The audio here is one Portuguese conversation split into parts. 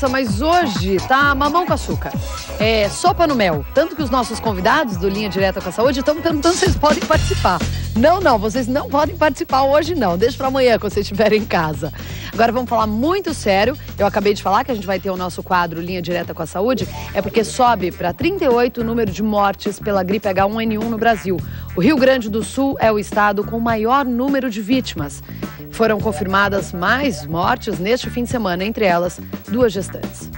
Nossa, mas hoje tá mamão com açúcar. É sopa no mel. Tanto que os nossos convidados do Linha Direta com a Saúde estão perguntando se vocês podem participar. Não, vocês não podem participar hoje não. Deixa pra amanhã, quando vocês estiverem em casa. Agora vamos falar muito sério. Eu acabei de falar que a gente vai ter o nosso quadro Linha Direta com a Saúde. É porque sobe para 38 o número de mortes pela gripe H1N1 no Brasil. O Rio Grande do Sul é o estado com o maior número de vítimas. Foram confirmadas mais mortes neste fim de semana, entre elas 2 gestantes.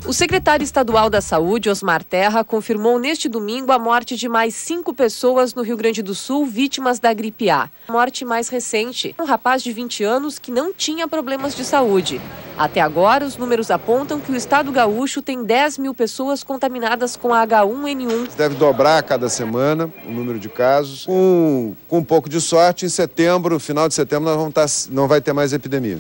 O secretário estadual da Saúde, Osmar Terra, confirmou neste domingo a morte de mais 5 pessoas no Rio Grande do Sul, vítimas da gripe A. A morte mais recente, um rapaz de 20 anos que não tinha problemas de saúde. Até agora, os números apontam que o estado gaúcho tem 10 mil pessoas contaminadas com a H1N1. Deve dobrar a cada semana o número de casos. Com um pouco de sorte, em setembro, final de setembro, não vai ter mais epidemia.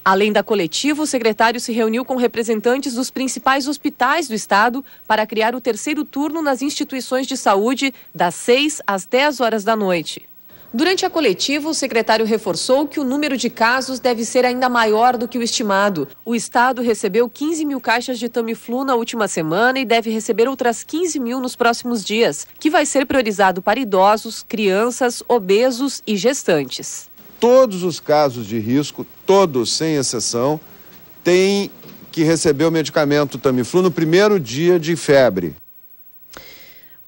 Além da coletiva, o secretário se reuniu com representantes dos principais hospitais do estado para criar o 3º turno nas instituições de saúde, das 6 às 10 horas da noite. Durante a coletiva, o secretário reforçou que o número de casos deve ser ainda maior do que o estimado. O estado recebeu 15 mil caixas de Tamiflu na última semana e deve receber outras 15 mil nos próximos dias, que vai ser priorizado para idosos, crianças, obesos e gestantes. Todos os casos de risco, todos sem exceção, têm que receber o medicamento Tamiflu no primeiro dia de febre.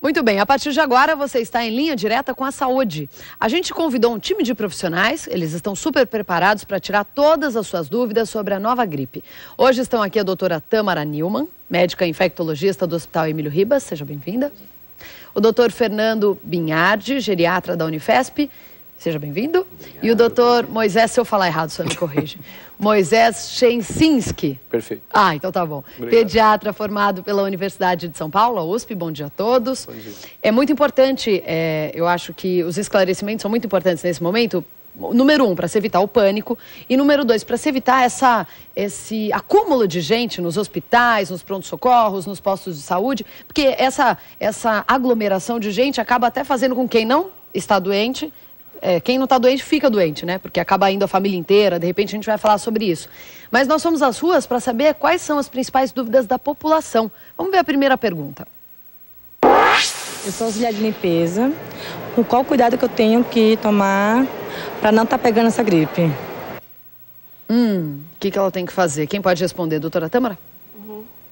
Muito bem, a partir de agora você está em Linha Direta com a Saúde. A gente convidou um time de profissionais, eles estão super preparados para tirar todas as suas dúvidas sobre a nova gripe. Hoje estão aqui a doutora Tamara Nilman, médica infectologista do Hospital Emílio Ribas, seja bem-vinda. O doutor Fernando Binhardi, geriatra da Unifesp. Seja bem-vindo. E o doutor Moisés, se eu falar errado, só me corrige. Moisés Chensinski. Perfeito. Ah, então tá bom. Obrigado. Pediatra formado pela Universidade de São Paulo, a USP. Bom dia a todos. Bom dia. É muito importante, eu acho que os esclarecimentos são muito importantes nesse momento. Número 1, para se evitar o pânico. E número 2, para se evitar esse acúmulo de gente nos hospitais, nos prontos-socorros, nos postos de saúde. Porque essa aglomeração de gente acaba até fazendo com quem não está doente... quem não está doente fica doente, né? Porque acaba indo a família inteira, de repente a gente vai falar sobre isso. Mas nós fomos às ruas para saber quais são as principais dúvidas da população. Vamos ver a primeira pergunta. Eu sou auxiliar de limpeza. Com qual cuidado que eu tenho que tomar para não estar pegando essa gripe? O que ela tem que fazer? Quem pode responder, doutora Tâmara?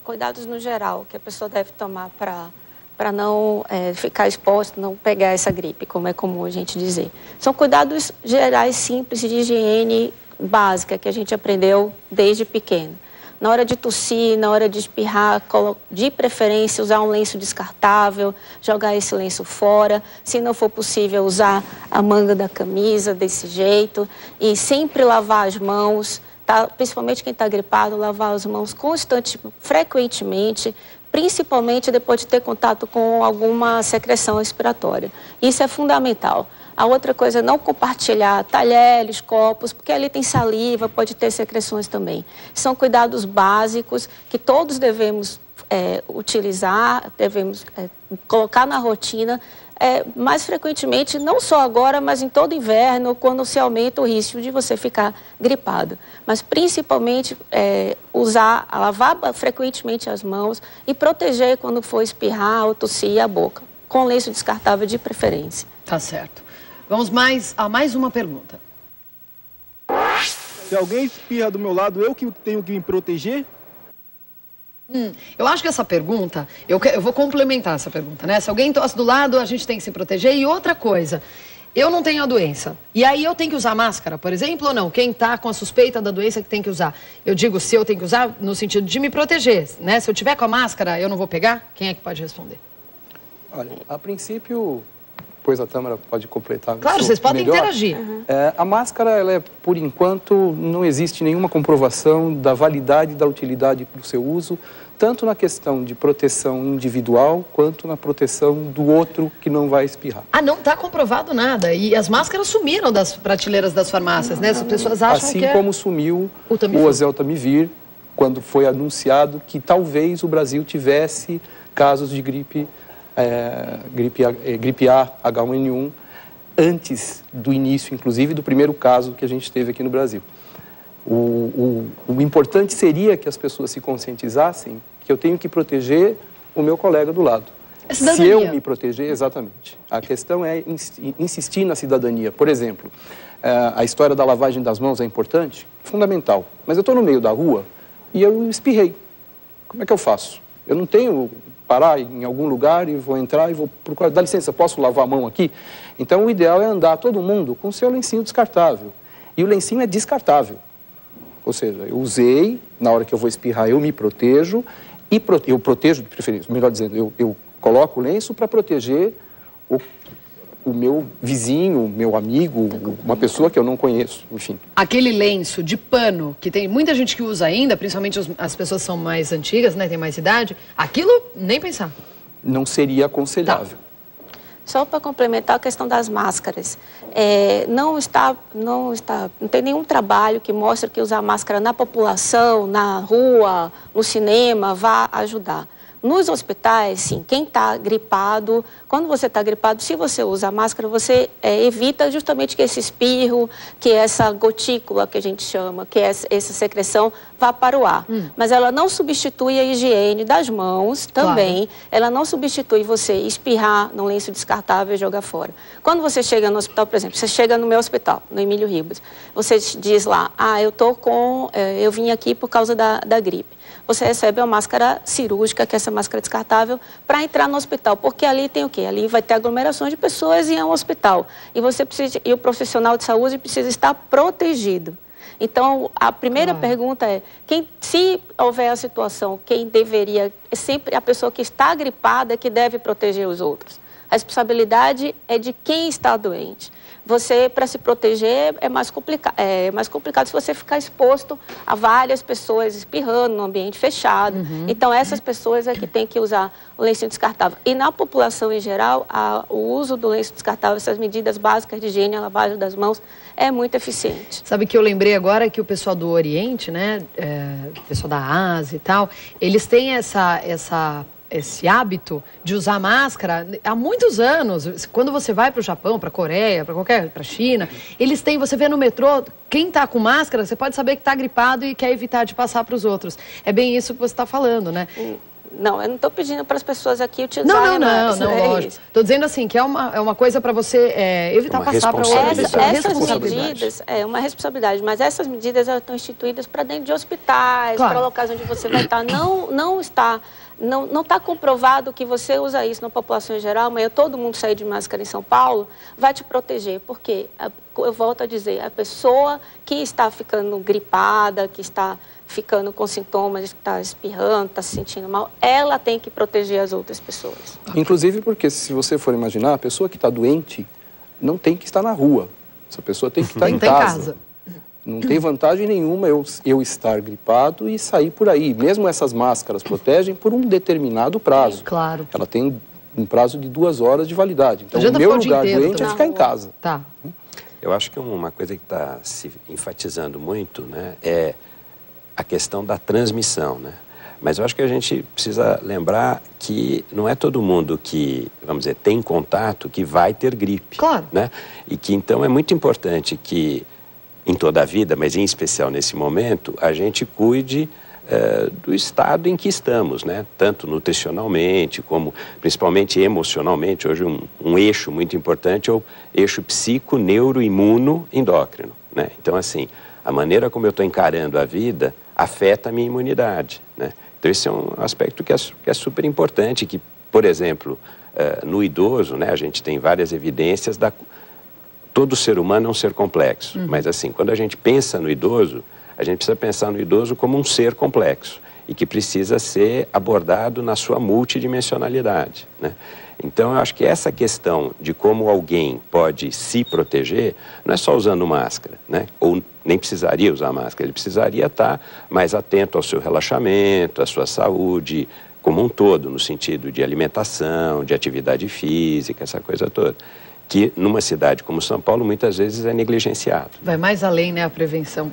Cuidados no geral que a pessoa deve tomar para não ficar exposto, não pegar essa gripe, como é comum a gente dizer. São cuidados gerais simples de higiene básica que a gente aprendeu desde pequeno. Na hora de tossir, na hora de espirrar, de preferência usar um lenço descartável, jogar esse lenço fora. Se não for possível, usar a manga da camisa desse jeito e sempre lavar as mãos, tá? Principalmente quem está gripado, lavar as mãos frequentemente, principalmente depois de ter contato com alguma secreção respiratória. Isso é fundamental. A outra coisa é não compartilhar talheres, copos, porque ali tem saliva, pode ter secreções também. São cuidados básicos que todos devemos utilizar, devemos colocar na rotina, mais frequentemente, não só agora, mas em todo inverno, quando se aumenta o risco de você ficar gripado. Mas principalmente lavar frequentemente as mãos e proteger quando for espirrar ou tossir a boca, com lenço descartável de preferência. Tá certo. Vamos a mais uma pergunta. Se alguém espirra do meu lado, eu que tenho que me proteger? Eu acho que essa pergunta, eu vou complementar essa pergunta, né? Se alguém tosse do lado, a gente tem que se proteger. E outra coisa, eu não tenho a doença. E aí eu tenho que usar máscara, por exemplo, ou não? Quem está com a suspeita da doença que tem que usar? Eu digo se eu tenho que usar no sentido de me proteger, né? Se eu tiver com a máscara, eu não vou pegar? Quem é que pode responder? Olha, a princípio, depois a Tâmara pode completar. Claro, vocês podem interagir. A máscara, ela por enquanto, não existe nenhuma comprovação da validade, da utilidade para o seu uso, tanto na questão de proteção individual, quanto na proteção do outro que não vai espirrar. Não está comprovado nada. E as máscaras sumiram das prateleiras das farmácias, né? As pessoas acham assim que como sumiu o Oseltamivir, quando foi anunciado que talvez o Brasil tivesse casos de gripe A, H1N1, antes do início, inclusive, do primeiro caso que a gente teve aqui no Brasil. O importante seria que as pessoas se conscientizassem que eu tenho que proteger o meu colega do lado. Se eu me proteger, exatamente. A questão é insistir na cidadania. Por exemplo, a história da lavagem das mãos é importante, fundamental. Mas eu estou no meio da rua e eu espirrei. Como é que eu faço? Eu não tenho parar em algum lugar e vou entrar e vou procurar. Dá licença, posso lavar a mão aqui? Então, o ideal é andar todo mundo com o seu lencinho descartável. E o lencinho é descartável. Ou seja, eu usei, na hora que eu vou espirrar, eu me protejo. E eu protejo, de preferência, melhor dizendo, eu coloco o lenço para proteger o meu vizinho, meu amigo, uma pessoa que eu não conheço, enfim. Aquele lenço de pano, que tem muita gente que usa ainda, principalmente as pessoas são mais antigas, né, tem mais idade, aquilo nem pensar. Não seria aconselhável. Tá. Só para complementar a questão das máscaras, não tem nenhum trabalho que mostre que usar máscara na população, na rua, no cinema, vá ajudar. Nos hospitais, sim, quem está gripado, quando você está gripado, se você usa a máscara, você evita justamente que esse espirro, que essa gotícula que a gente chama, que essa secreção vá para o ar. Mas ela não substitui a higiene das mãos também, claro. Ela não substitui você espirrar num lenço descartável e jogar fora. Quando você chega no hospital, por exemplo, você chega no meu hospital, no Emílio Ribas, você diz lá, eu vim aqui por causa da gripe. Você recebe uma máscara cirúrgica, que é essa máscara descartável, para entrar no hospital. Porque ali tem o quê? Ali vai ter aglomerações de pessoas e é um hospital. E o profissional de saúde precisa estar protegido. Então, a primeira pergunta é, se houver a situação, quem deveria, é sempre a pessoa que está gripada que deve proteger os outros. A responsabilidade é de quem está doente. Você, para se proteger, é mais complicado se você ficar exposto a várias pessoas espirrando no ambiente fechado. Então, essas pessoas é que tem que usar o lenço descartável. E na população em geral, o uso do lenço descartável, essas medidas básicas de higiene, a lavagem das mãos, é muito eficiente. Sabe que eu lembrei agora que o pessoal do Oriente, né, o pessoal da Ásia e tal, eles têm esse hábito de usar máscara há muitos anos. Quando você vai para o Japão, para a Coreia, para a China, eles têm, você vê no metrô, quem está com máscara, você pode saber que está gripado e quer evitar de passar para os outros. É bem isso que você está falando, né? Não, eu não estou pedindo para as pessoas aqui utilizarem máscara. Não, lógico. Estou dizendo assim, que é uma coisa para você evitar passar para outras pessoas. Essas medidas, uma responsabilidade, mas essas medidas elas estão instituídas para dentro de hospitais, para locais onde você vai estar. Não está comprovado que você usa isso na população em geral, amanhã todo mundo sair de máscara em São Paulo, vai te proteger, porque, eu volto a dizer, a pessoa que está ficando gripada, que está ficando com sintomas, que está espirrando, está se sentindo mal, ela tem que proteger as outras pessoas. Inclusive porque, se você for imaginar, a pessoa que está doente não tem que estar na rua, essa pessoa tem que estar em casa. Não tem vantagem nenhuma eu estar gripado e sair por aí. Mesmo essas máscaras protegem por um determinado prazo. Claro. Ela tem um prazo de 2 horas de validade. Então, o meu lugar doente é ficar em casa. Tá. Eu acho que uma coisa que está se enfatizando muito, né, é a questão da transmissão, né? Mas eu acho que a gente precisa lembrar que não é todo mundo que, vamos dizer, tem contato que vai ter gripe. Claro. Né? E que, então, é muito importante que, em toda a vida, mas em especial nesse momento, a gente cuide do estado em que estamos, né? Tanto nutricionalmente, como principalmente emocionalmente. Hoje um eixo muito importante é o eixo psico, neuro, imuno, endócrino, né? Então, assim, a maneira como eu estou encarando a vida afeta a minha imunidade, né? Então, esse é um aspecto que é super importante, que, por exemplo, no idoso, né, a gente tem várias evidências todo ser humano é um ser complexo, mas assim, quando a gente pensa no idoso, a gente precisa pensar no idoso como um ser complexo e que precisa ser abordado na sua multidimensionalidade, né? Então, eu acho que essa questão de como alguém pode se proteger não é só usando máscara, né? Ou nem precisaria usar máscara, ele precisaria estar mais atento ao seu relaxamento, à sua saúde como um todo, no sentido de alimentação, de atividade física, essa coisa toda, que numa cidade como São Paulo muitas vezes é negligenciado. Vai mais além, né, a prevenção.